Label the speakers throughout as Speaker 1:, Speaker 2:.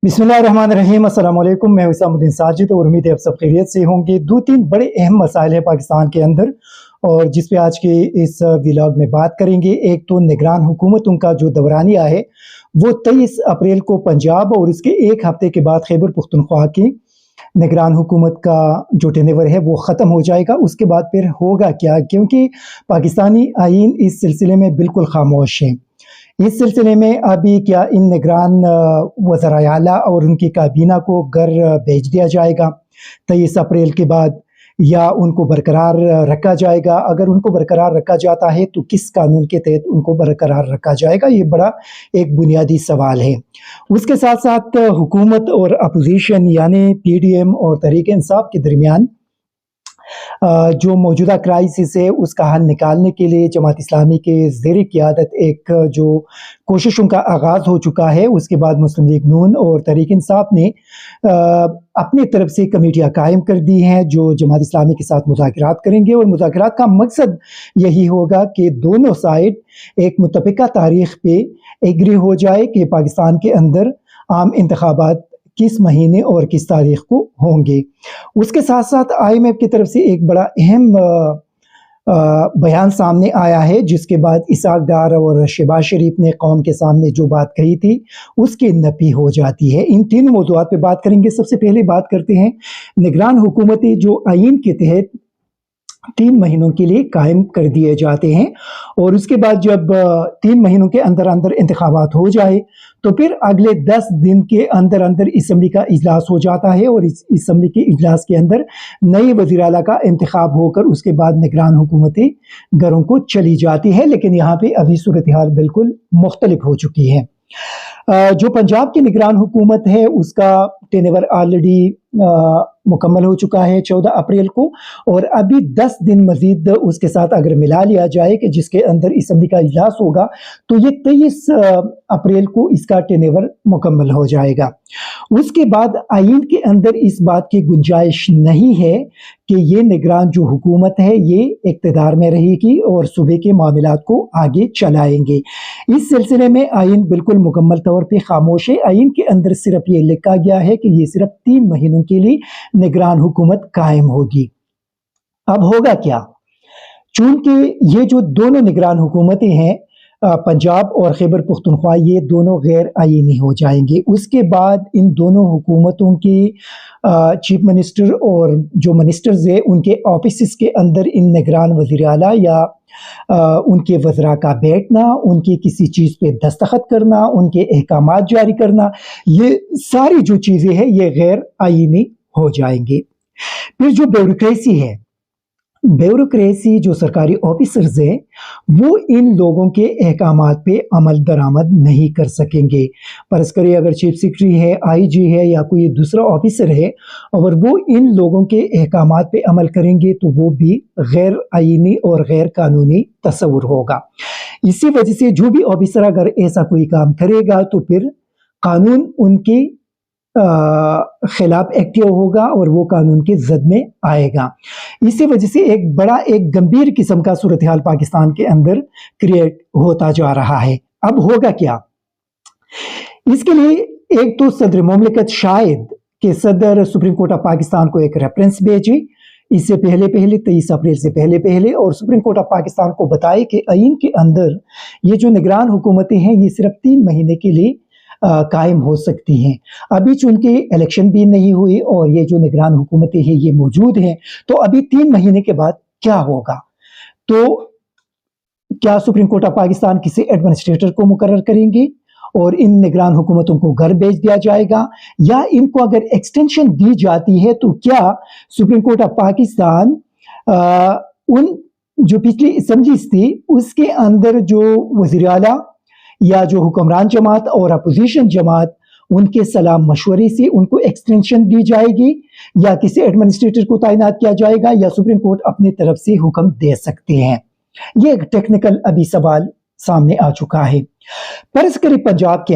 Speaker 1: बिस्मिल्लाहिर्रहमानिर्रहीम। अस्सलाम वालेकुम। मैं हुसैमुद्दीन साजिद और उम्मीद है आप सब खैरियत से होंगे। दो तीन बड़े अहम मसाइल हैं पाकिस्तान के अंदर और जिस पे आज के इस व्लॉग में बात करेंगे। एक तो निगरान हुकूमतों का जो दौरानिया है वो 23 अप्रैल को पंजाब और इसके एक हफ्ते के बाद खैबर पख्तूनख्वा की निगरान हुकूमत का जो टेनेवर है वो ख़त्म हो जाएगा। उसके बाद फिर होगा क्या, क्योंकि पाकिस्तानी आईन इस सिलसिले में बिल्कुल खामोश है। इस सिलसिले में अभी क्या इन निगरान वज़राए आला और उनकी काबीना को घर भेज दिया जाएगा 23 अप्रैल के बाद, या उनको बरकरार रखा जाएगा? अगर उनको बरकरार रखा जाता है तो किस कानून के तहत उनको बरकरार रखा जाएगा? ये बड़ा एक बुनियादी सवाल है। उसके साथ साथ हुकूमत और अपोजिशन यानी PDM और तहरीक इंसाफ के दरमियान जो मौजूदा क्राइसिस है उसका हल निकालने के लिए जमात इस्लामी के ज़ेर क़ियादत एक जो कोशिशों का आगाज़ हो चुका है। उसके बाद मुस्लिम लीग नून और तहरीक इंसाफ ने अपनी तरफ से कमेटियाँ कायम कर दी हैं जो जमात इस्लामी के साथ मुज़ाकरात करेंगे, और मुज़ाकरात का मकसद यही होगा कि दोनों साइड एक मुत्तफ़िका तारीख़ पे एग्री हो जाए कि पाकिस्तान के अंदर आम इंतखाबात किस महीने और किस तारीख को होंगे। उसके साथ साथ IMF की तरफ से एक बड़ा अहम बयान सामने आया है, जिसके बाद इसहाक डार और शहबाज शरीफ ने कौम के सामने जो बात कही थी उसकी नफी हो जाती है। इन तीन मौज़ूआत पे बात करेंगे। सबसे पहले बात करते हैं निगरान हुकूमतें जो आइन के तहत 3 महीनों के लिए कायम कर दिए जाते हैं, और उसके बाद जब 3 महीनों के अंदर अंदर इंतखाबात हो जाए तो फिर अगले 10 दिन के अंदर अंदर असम्बली का इजलास हो जाता है, और इस असम्बली के इजलास के अंदर नए वज़ीर आला का इंतखाब होकर उसके बाद निगरान हुकूमतें घरों को चली जाती है। लेकिन यहाँ पे अभी सूरत हाल बिल्कुल मुख्तलिफ हो चुकी है। जो पंजाब की निगरान हुकूमत है उसका टेनेवर ऑलरेडी मुकम्मल हो चुका है 14 अप्रैल को, और अभी 10 दिन मजीद उसके साथ अगर मिला लिया जाए कि जिसके अंदर असम्बली का इजलास होगा तो ये 23 अप्रैल को इसका टेनेवर मुकम्मल हो जाएगा। उसके बाद आइन के अंदर इस बात की गुंजाइश नहीं है कि ये निगरान जो हुकूमत है ये इक़्तिदार में रहेगी और सूबे के मामलात को आगे चलाएंगे। इस सिलसिले में आइन बिल्कुल मुकम्मल तौर पे खामोश है। आइन के अंदर सिर्फ ये लिखा गया है कि ये सिर्फ 3 महीनों के लिए निगरान हुकूमत कायम होगी। अब होगा क्या? चूंकि ये जो दोनों निगरान हुकूमतें हैं पंजाब और खैबर पख्तूनख्वा, ये दोनों गैर आईनी हो जाएंगे। उसके बाद इन दोनों हुकूमतों की चीफ मिनिस्टर और जो मिनिस्टर्स है उनके ऑफिस के अंदर इन निगरान वज़ीर आला या उनके वज़रा का बैठना, उनकी किसी चीज़ पे दस्तखत करना, उनके अहकामात जारी करना, ये सारी जो चीज़ें हैं ये गैर आईनी हो जाएंगी। फिर जो ब्यूरोक्रेसी जो सरकारी ऑफिसर्स हैं वो इन लोगों के अहकामात पे अमल दरामद नहीं कर सकेंगे। फर्ज़ करिए अगर चीफ सेक्रेटरी है, IG है या कोई दूसरा ऑफिसर है और वो इन लोगों के अहकामात पे अमल करेंगे तो वो भी गैर आईनी और गैर कानूनी तस्वुर होगा। इसी वजह से जो भी ऑफिसर अगर ऐसा कोई काम करेगा तो फिर कानून उनके खिलाफ एक्टिव होगा और वो कानून के जद में आएगा। इसी वजह से एक गंभीर किस्म का सूरत हाल पाकिस्तान के अंदर क्रिएट होता जा रहा है। अब होगा क्या? इसके लिए एक तो सदर मुमलिकत शायद कि सदर सुप्रीम कोर्ट ऑफ पाकिस्तान को एक रेफरेंस भेजे इससे पहले 23 अप्रैल से पहले, और सुप्रीम कोर्ट ऑफ पाकिस्तान को बताए कि आइन के अंदर ये जो निगरान हुकूमतें हैं ये सिर्फ 3 महीने के लिए कायम हो सकती हैं। अभी चूंकि इलेक्शन भी नहीं हुई और ये जो निगरान हुकूमतें हैं ये मौजूद हैं, तो अभी 3 महीने के बाद क्या होगा? तो क्या सुप्रीम कोर्ट ऑफ पाकिस्तान किसी एडमिनिस्ट्रेटर को मुकर्रर करेंगे और इन निगरान हुकूमतों को घर भेज दिया जाएगा, या इनको अगर एक्सटेंशन दी जाती है तो क्या सुप्रीम कोर्ट ऑफ पाकिस्तान उन जो पिछली असम्बलीज थी उसके अंदर जो वज़ीर आला या जो हुक्मरान जमात और अपोजिशन जमात उनके सलाह मशवरे से उनको एक्सटेंशन दी जाएगी, या किसी एडमिनिस्ट्रेटर को तैनात किया जाएगा, या सुप्रीम कोर्ट अपनी तरफ से हुक्म दे सकते हैं? ये एक टेक्निकल अभी सवाल सामने आ चुका है। फर्ज करें पंजाब के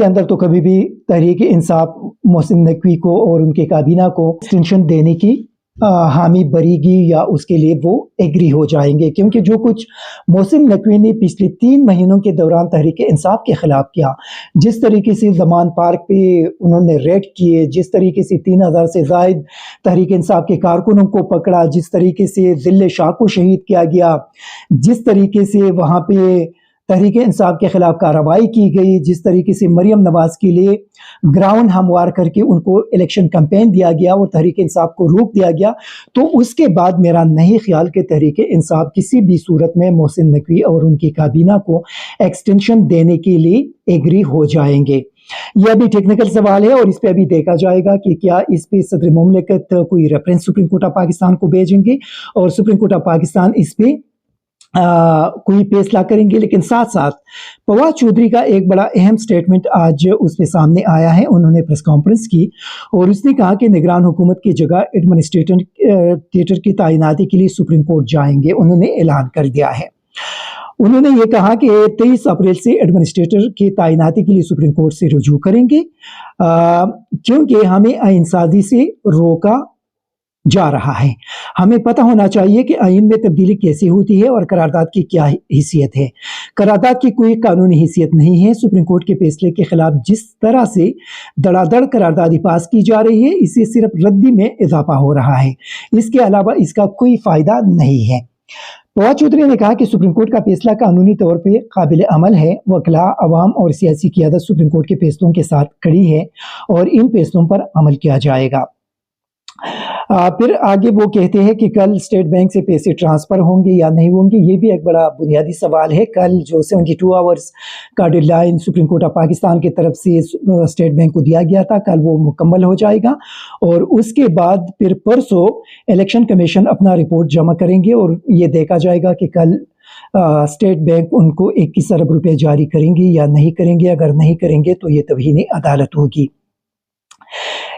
Speaker 1: अंदर तो कभी भी तहरीक इंसाफ मोहसिन नकवी को और उनके काबीना को एक्सटेंशन देने की हामी बरीगी या उसके लिए वो एग्री हो जाएंगे, क्योंकि जो कुछ मोहसिन नकवी ने पिछले 3 महीनों के दौरान तहरीक इंसाफ के ख़िलाफ़ किया, जिस तरीके से ज़मान पार्क पे उन्होंने रेड किए, जिस तरीके से 3000 से ज़ायद तहरीक इंसाफ के कारकुनों को पकड़ा, जिस तरीके से ज़िले शाह को शहीद किया गया, जिस तरीके से वहाँ पे तहरीक इंसाफ के ख़िलाफ़ कार्रवाई की गई, जिस तरीके से मरियम नवाज़ के लिए ग्राउंड हमवार करके उनको इलेक्शन कैंपेन दिया गया और तहरीक इंसाफ को रोक दिया गया, तो उसके बाद मेरा नहीं ख्याल कि तहरीक इंसाफ किसी भी सूरत में मोहसिन नकवी और उनकी काबीना को एक्सटेंशन देने के लिए एग्री हो जाएंगे। यह भी टेक्निकल सवाल है और इस पे अभी देखा जाएगा कि क्या इस पे सदर मुमलिकत कोई reference supreme court of Pakistan को भेजेंगे और सुप्रीम कोर्ट ऑफ पाकिस्तान इस पे कोई फैसला करेंगे। लेकिन साथ साथ फवाद चौधरी का एक बड़ा अहम स्टेटमेंट आज उस पे सामने आया है। उन्होंने प्रेस कॉन्फ्रेंस की और उसने कहा कि निगरान हुकूमत की जगह एडमिनिस्ट्रेटर की तैनाती के लिए सुप्रीम कोर्ट जाएंगे। उन्होंने ऐलान कर दिया है। उन्होंने ये कहा कि 23 अप्रैल से एडमिनिस्ट्रेटर की तैनाती के लिए सुप्रीम कोर्ट से रुजू करेंगे, क्योंकि हमें आइनसाजी से रोका जा रहा है। हमें पता होना चाहिए कि आइन में तब्दीली कैसे होती है और करारदाद की क्या हैसियत है। करारदाद की कोई कानूनी हैसियत नहीं है। सुप्रीम कोर्ट के फैसले के खिलाफ जिस तरह से धड़ाधड़ करारदादी पास की जा रही है, इससे सिर्फ रद्दी में इजाफा हो रहा है, इसके अलावा इसका कोई फायदा नहीं है। फवाद चौधरी ने कहा कि सुप्रीम कोर्ट का फैसला कानूनी तौर पे काबिल अमल है। वकला, अवाम और सियासी क़यादत सुप्रीम कोर्ट के फैसलों के साथ खड़ी है और इन फैसलों पर अमल किया जाएगा। फिर आगे वो कहते हैं कि कल स्टेट बैंक से पैसे ट्रांसफ़र होंगे या नहीं होंगे, ये भी एक बड़ा बुनियादी सवाल है। कल जो 72 आवर्स का deadline supreme court of Pakistan की तरफ से स्टेट बैंक को दिया गया था, कल वो मुकम्मल हो जाएगा और उसके बाद फिर परसों इलेक्शन कमीशन अपना रिपोर्ट जमा करेंगे और ये देखा जाएगा कि कल स्टेट बैंक उनको 21 अरब रुपये जारी करेंगे या नहीं करेंगे। अगर नहीं करेंगे तो ये तौहीन अदालत होगी।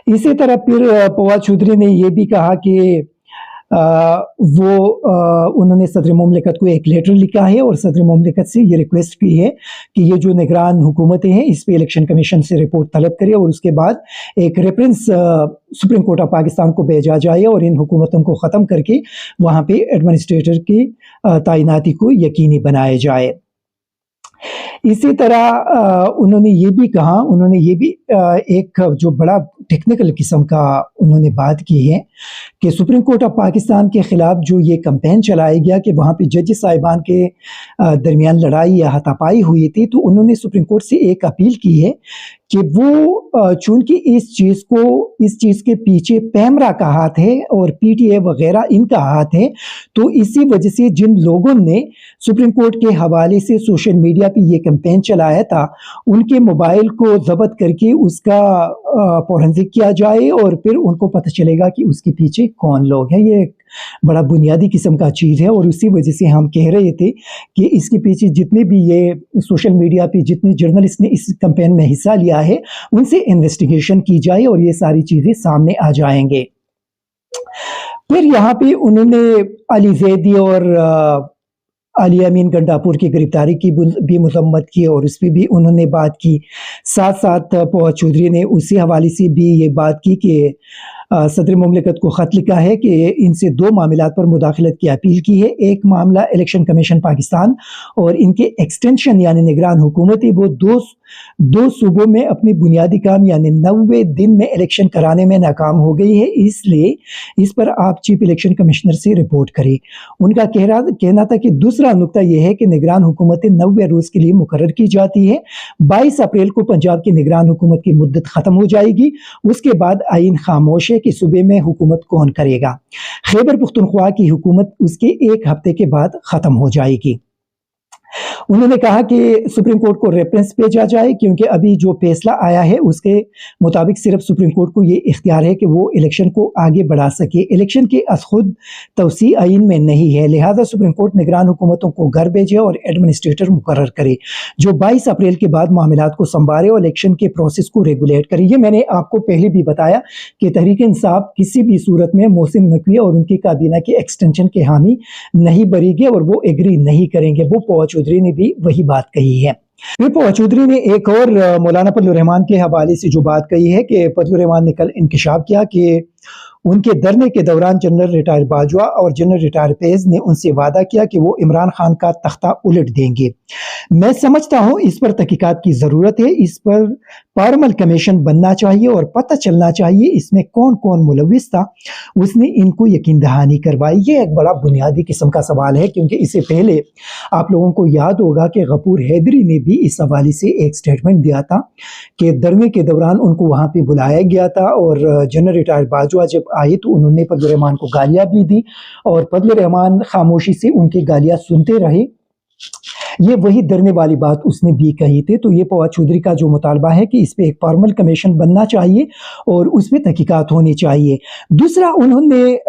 Speaker 1: इसी तरह फिर फवाद चौधरी ने यह भी कहा कि उन्होंने सदर मुमलिकत को एक लेटर लिखा है और सदर मुमलिकत से ये रिक्वेस्ट की है कि ये जो निगरान हुकूमतें हैं इस पे इलेक्शन कमीशन से रिपोर्ट तलब करे और उसके बाद एक reference supreme court of Pakistan को भेजा जाए और इन हुकूमतों को ख़त्म करके वहाँ पे एडमिनिस्ट्रेटर की तैनाती को यकीनी बनाया जाए। इसी तरह उन्होंने ये भी कहा, उन्होंने ये भी एक जो बड़ा टेक्निकल किस्म का उन्होंने बात की है कि सुप्रीम कोर्ट ऑफ पाकिस्तान के ख़िलाफ़ जो ये कैंपेन चलाया गया कि वहाँ पे जज साहिबान के दरमियान लड़ाई या हाथापाई हुई थी, तो उन्होंने सुप्रीम कोर्ट से एक अपील की है कि वो चूँकि इस चीज़ के पीछे पैमरा का हाथ है और पीटीए वगैरह इनका हाथ है, तो इसी वजह से जिन लोगों ने सुप्रीम कोर्ट के हवाले से सोशल मीडिया पे ये कैंपेन चलाया था, उनके मोबाइल को ज़ब्त करके उसका फोरेंसिक किया जाए और फिर उनको पता चलेगा कि उसके पीछे कौन लोग हैं। ये एक बड़ा बुनियादी किस्म का चीज़ है और उसी वजह से हम कह रहे थे कि इसके पीछे जितने भी ये सोशल मीडिया पे जितने जर्नलिस्ट ने इस कैंपेन में हिस्सा लिया है, उनसे इन्वेस्टिगेशन की जाए और ये सारी चीज़ें सामने आ जाएंगे। फिर यहाँ पे उन्होंने अली जैदी और अली अमीन गंडापुर की गिरफ्तारी की भी मजम्मत की और उस पर भी उन्होंने बात की। साथ साथ फवाद चौधरी ने उसी हवाले से भी ये बात की कि सदर मुमलिकत को ख़त लिखा है कि इनसे 2 मामलात पर मुदाखलत की अपील की है। एक मामला इलेक्शन कमीशन पाकिस्तान और इनके एक्सटेंशन यानी निगरान हुकूमत है, वो दो सूबों में अपनी बुनियादी काम यानी 90 दिन में इलेक्शन कराने में नाकाम हो गई है, इसलिए इस पर आप चीफ इलेक्शन कमिश्नर से रिपोर्ट करें। उनका कहना था कि दूसरा नुकता यह है कि निगरान हुकूमतें 90 रोज़ के लिए मुकर्रर की जाती है। 22 अप्रैल को पंजाब की निगरान हुकूमत की मुद्दत ख़त्म हो जाएगी, उसके बाद आइन खामोश है कि सूबे में हुकूमत कौन करेगा। खैबर पुख्तनख्वा की हुकूमत उसके 1 हफ्ते के बाद ख़त्म हो जाएगी। उन्होंने कहा कि सुप्रीम कोर्ट को रेफरेंस भेजा जाए, क्योंकि अभी जो फैसला आया है उसके मुताबिक सिर्फ सुप्रीम कोर्ट को ये इख्तियार है कि वो इलेक्शन को आगे बढ़ा सके। इलेक्शन की खुद तवसी आइन में नहीं है, लिहाजा सुप्रीम कोर्ट निगरान हुकूमतों को घर भेजे और एडमिनिस्ट्रेटर मुकर्रर करे जो 22 अप्रैल के बाद मामलात को संभाले और इलेक्शन के प्रोसेस को रेगुलेट करे। ये मैंने आपको पहले भी बताया कि तहरीक इंसाफ किसी भी सूरत में मोहसिन नकवी और उनकी काबीना के एक्सटेंशन के हामी नहीं बनेंगे और वो एग्री नहीं करेंगे। वो फवाद चौधरी ने भी वही बात कही है। फिर फवाद चौधरी ने एक और मौलाना फजल रहमान के हवाले से जो बात कही है कि फजल रहमान ने कल इंकशाफ किया कि उनके धरने के दौरान जनरल रिटायर बाजवा और जनरल रिटायर पेज ने उनसे वादा किया कि वो इमरान खान का तख्ता उलट देंगे। मैं समझता हूँ इस पर तहकीकात की ज़रूरत है, इस पर पार्मल कमीशन बनना चाहिए और पता चलना चाहिए इसमें कौन कौन मुलविस था, उसने इनको यकीन दहानी करवाई। ये एक बड़ा बुनियादी किस्म का सवाल है, क्योंकि इससे पहले आप लोगों को याद होगा कि गफूर हैदरी ने भी इस हवाले से एक स्टेटमेंट दिया था कि धरने के दौरान उनको वहाँ पे बुलाया गया था और जनरल रिटायर बाजवा जब आए तो उन्होंने फजल रहमान को गालियाँ भी दी और फजल रहमान खामोशी से उनकी गालियाँ सुनते रहे। ये वही धरने वाली बात उसने भी कही थी। तो ये फवाद चौधरी का जो मुतालबा है कि इस पे एक फॉर्मल कमीशन बनना चाहिए और उस पर तहकीकात होनी चाहिए। दूसरा, उन्होंने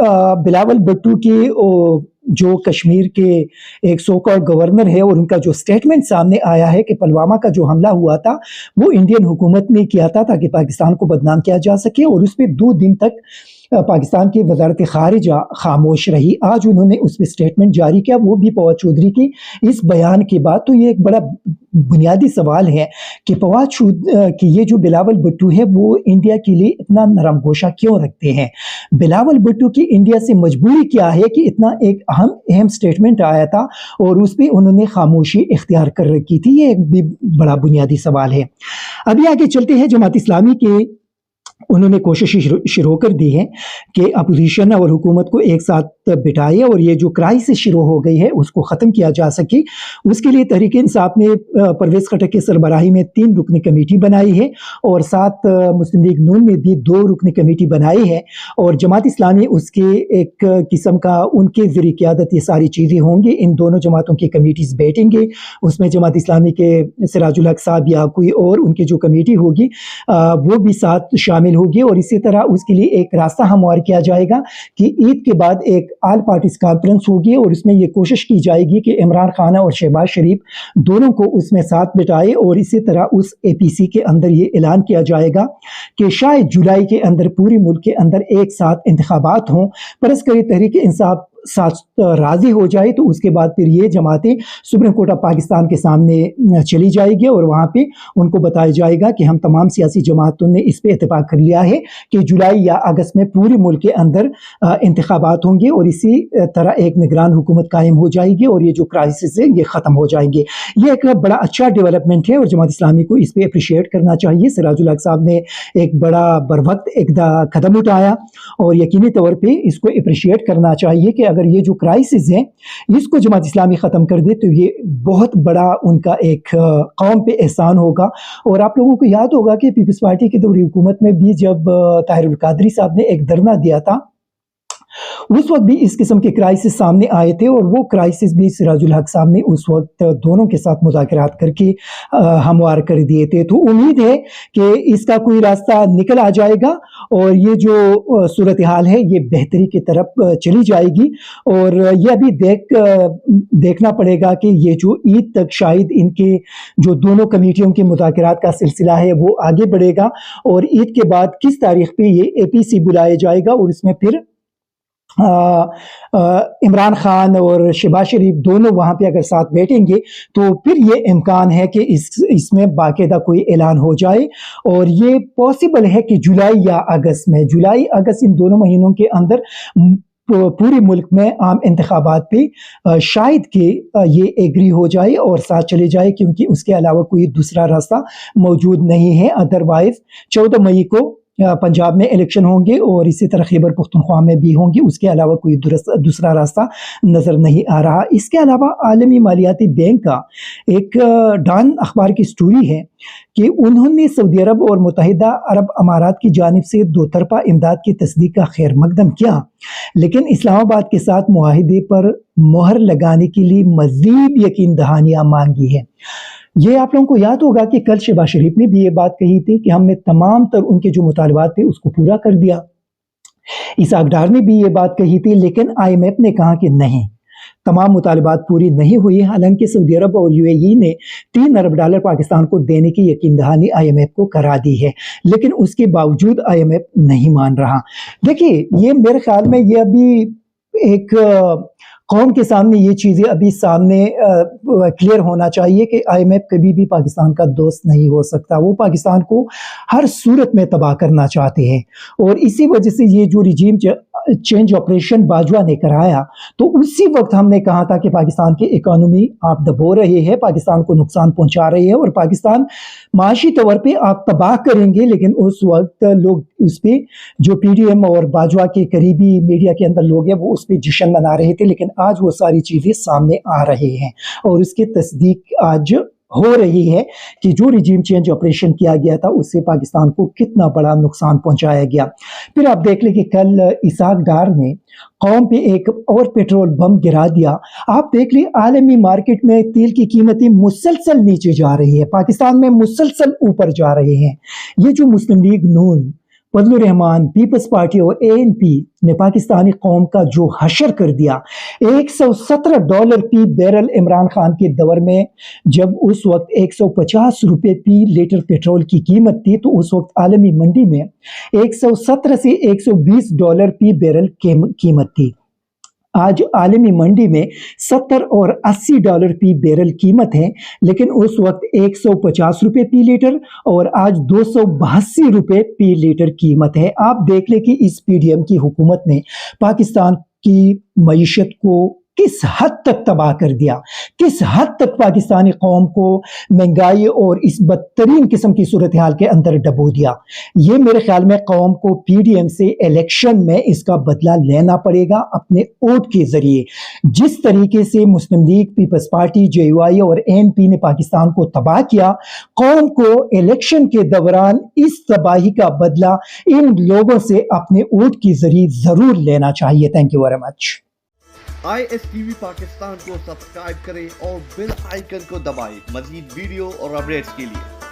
Speaker 1: बिलावल भुट्टो के जो कश्मीर के एक सो कॉल्ड गवर्नर है और उनका जो स्टेटमेंट सामने आया है कि पुलवामा का जो हमला हुआ था वो इंडियन हुकूमत ने किया था ताकि पाकिस्तान को बदनाम किया जा सके, और उस पर 2 दिन तक पाकिस्तान की वजारत खारिजा खामोश रही। आज उन्होंने उस पर स्टेटमेंट जारी किया, वो भी फवाद चौधरी की इस बयान के बाद। तो ये एक बड़ा बुनियादी सवाल है कि फवाद कि ये जो बिलावल भुट्टो है वो इंडिया के लिए इतना नरम गोशा क्यों रखते हैं। बिलावल भुट्टो की इंडिया से मजबूरी क्या है कि इतना एक अहम स्टेटमेंट आया था और उस पर उन्होंने खामोशी इख्तियार कर रखी थी। ये एक भी बड़ा बुनियादी सवाल है। अभी आगे चलते हैं। जमात इस्लामी के उन्होंने कोशिश शुरू कर दी है कि अपोजिशन और हुकूमत को एक साथ बिठाए और ये जो क्राइसिस शुरू हो गई है उसको ख़त्म किया जा सके। उसके लिए तहरीक इंसाफ ने परवेज़ खटक के सरबराही में 3 रुकनी कमेटी बनाई है और साथ मुस्लिम लीग नून में भी 2 रुकनी कमेटी बनाई है और जमात इस्लामी उसके एक किस्म का उनके ज़रिए क़यादत ये सारी चीज़ें होंगी। इन दोनों जमातों की कमेटीज़ बैठेंगे, उसमें जमात इस्लामी के सिराजुल हक साहब या कोई और उनकी जो कमेटी होगी वो भी साथ शामिल होगी और इसी तरह उसके लिए एक रास्ता हमवार किया जाएगा कि ईद के बाद एक ऑल पार्टीज कॉन्फ्रेंस होगी और इसमें ये कोशिश की जाएगी कि इमरान खान और शहबाज शरीफ दोनों को उसमें साथ बिठाए और इसी तरह उस एपीसी के अंदर ये ऐलान किया जाएगा कि शायद जुलाई के अंदर पूरी मुल्क के अंदर एक साथ इंतखाबात हों। परस करे तहरीक इंसाफ साथ राजी हो जाए तो उसके बाद फिर ये जमातें सुप्रीम कोर्ट ऑफ पाकिस्तान के सामने चली जाएगी और वहाँ पे उनको बताया जाएगा कि हम तमाम सियासी जमातों ने इस पे इत्तेफाक कर लिया है कि जुलाई या अगस्त में पूरी मुल्क के अंदर इंतखाबात होंगे और इसी तरह एक निगरान हुकूमत कायम हो जाएगी और ये जो क्राइसिस है ये ख़त्म हो जाएंगे। ये एक बड़ा अच्छा डेवलपमेंट है और जमात इस्लामी को इस पर अप्रिशिएट करना चाहिए। सिराजुल हक साहब ने एक बड़ा बरवक्त एक कदम उठाया और यकीनी तौर पर इसको अप्रिशिएट करना चाहिए कि अगर ये जो क्राइसिस है इसको जमात इस्लामी ख़त्म कर दे तो ये बहुत बड़ा उनका एक कौम पे एहसान होगा। और आप लोगों को याद होगा कि पीपल्स पार्टी के दौर हुकूमत में भी जब ताहिर उल कादरी साहब ने एक धरना दिया था उस वक्त भी इस किस्म के क्राइसिस सामने आए थे और वो क्राइसिस भी सिराजुल हक साहब ने उस वक्त दोनों के साथ मुज़ाकरात करके हमवार कर दिए थे। तो उम्मीद है कि इसका कोई रास्ता निकल आ जाएगा और ये जो सूरत हाल है ये बेहतरी की तरफ चली जाएगी और ये अभी देखना पड़ेगा कि ये जो ईद तक शायद इनके जो दोनों कमेटियों के मुज़ाकरात का सिलसिला है वो आगे बढ़ेगा और ईद के बाद किस तारीख पे ये एपीसी बुलाया जाएगा और इसमें फिर इमरान खान और शहबाज शरीफ दोनों वहाँ पे अगर साथ बैठेंगे तो फिर ये इम्कान है कि इसमें बाकायदा कोई ऐलान हो जाए और ये पॉसिबल है कि जुलाई या अगस्त में, जुलाई अगस्त इन दोनों महीनों के अंदर पूरे मुल्क में आम इंतखाबात पे शायद कि ये एग्री हो जाए और साथ चले जाए क्योंकि उसके अलावा कोई दूसरा रास्ता मौजूद नहीं है। अदरवाइज 14 मई को पंजाब में इलेक्शन होंगे और इसी तरह खैबर पख्तूनख्वा में भी होंगे, उसके अलावा कोई दूसरा रास्ता नज़र नहीं आ रहा। इसके अलावा आलमी मालियाती बैंक का एक डॉन अखबार की स्टोरी है कि उन्होंने सऊदी अरब और मुत्तहिदा अरब अमारात की जानिब से 2 तरफ़ा इमदाद की तस्दीक का खैर मकदम किया, लेकिन इस्लामाबाद के साथ मुआहिदे पर मोहर लगाने के लिए मज़ीद यकीन दहानियाँ मांगी है। ये आप लोगों को याद होगा कि कल शहबाज शरीफ ने भी ये बात कही थी कि हमने तमाम तर उनके जो मुतालबात थे उसको पूरा कर दिया। इसहाक डार ने भी ये बात कही थी, लेकिन IMF ने कहा कि नहीं, तमाम मुतालबात पूरी नहीं हुई। हालांकि सऊदी अरब और UAE ने $3 अरब पाकिस्तान को देने की यकीन दहानी IMF को करा दी है, लेकिन उसके बावजूद IMF नहीं मान रहा। देखिए, ये मेरे ख्याल में ये अभी एक قوم کے سامنے یہ چیزیں ابھی سامنے کلیئر ہونا چاہیے کہ IMF کبھی بھی پاکستان کا دوست نہیں ہو سکتا. وہ پاکستان کو ہر صورت میں تباہ کرنا چاہتے ہیں، اور اسی وجہ سے یہ جو رجیم چینج آپریشن باجوہ نے کرایا، تو اسی وقت ہم نے کہا تھا کہ پاکستان کی اکانومی آپ دبو رہے ہیں، پاکستان کو نقصان پہنچا رہے ہیں، اور پاکستان معاشی طور پہ آپ تباہ کریں گے. لیکن اس وقت لوگ اس پہ جو PDM اور باجوہ کے قریبی میڈیا کے اندر لوگ ہیں وہ اس پہ جشن منا رہے تھے. لیکن آج وہ ساری چیزیں سامنے آ رہے ہیں، اور اس کی تصدیق آج ہو رہی ہے کہ جو رجیم چینج آپریشن کیا گیا تھا اس سے پاکستان کو کتنا بڑا نقصان پہنچایا گیا. پھر آپ دیکھ لیں کہ کل اسحاق ڈار نے قوم پہ ایک اور پیٹرول بم گرا دیا. آپ دیکھ لیں عالمی مارکیٹ میں تیل کی قیمتیں مسلسل نیچے جا رہی ہے، پاکستان میں مسلسل اوپر جا رہے ہیں. یہ جو مسلم لیگ نون، فضل الرحمان، پیپلز پارٹی اور ANP نے پاکستانی قوم کا جو حشر کر دیا، $117 فی بیرل عمران خان کے دور میں جب اس وقت 150 روپے فی لیٹر پیٹرول کی قیمت تھی، تو اس وقت عالمی منڈی میں 117 سے $120 فی بیرل قیمت تھی. آج عالمی منڈی میں $70 اور $80 فی بیرل قیمت ہے، لیکن اس وقت 150 روپے فی لیٹر اور آج 282 روپے فی لیٹر قیمت ہے. آپ دیکھ لیں کہ اس PDM کی حکومت نے پاکستان کی معیشت کو کس حد تک تباہ کر دیا، کس حد تک پاکستانی قوم کو مہنگائی اور اس بدترین قسم کی صورتحال کے اندر ڈبو دیا. یہ میرے خیال میں قوم کو PDM سے الیکشن میں اس کا بدلہ لینا پڑے گا اپنے ووٹ کے ذریعے. جس طریقے سے مسلم لیگ، پیپلز پارٹی، JUI اور ANP نے پاکستان کو تباہ کیا، قوم کو الیکشن کے دوران اس تباہی کا بدلہ ان لوگوں سے اپنے ووٹ کے ذریعے ضرور لینا چاہیے. Thank you very much.
Speaker 2: ISTV Pakistan کو سبسکرائب کریں اور بیل آئیکن کو دبائیں مزید ویڈیو اور اپڈیٹس کے لیے.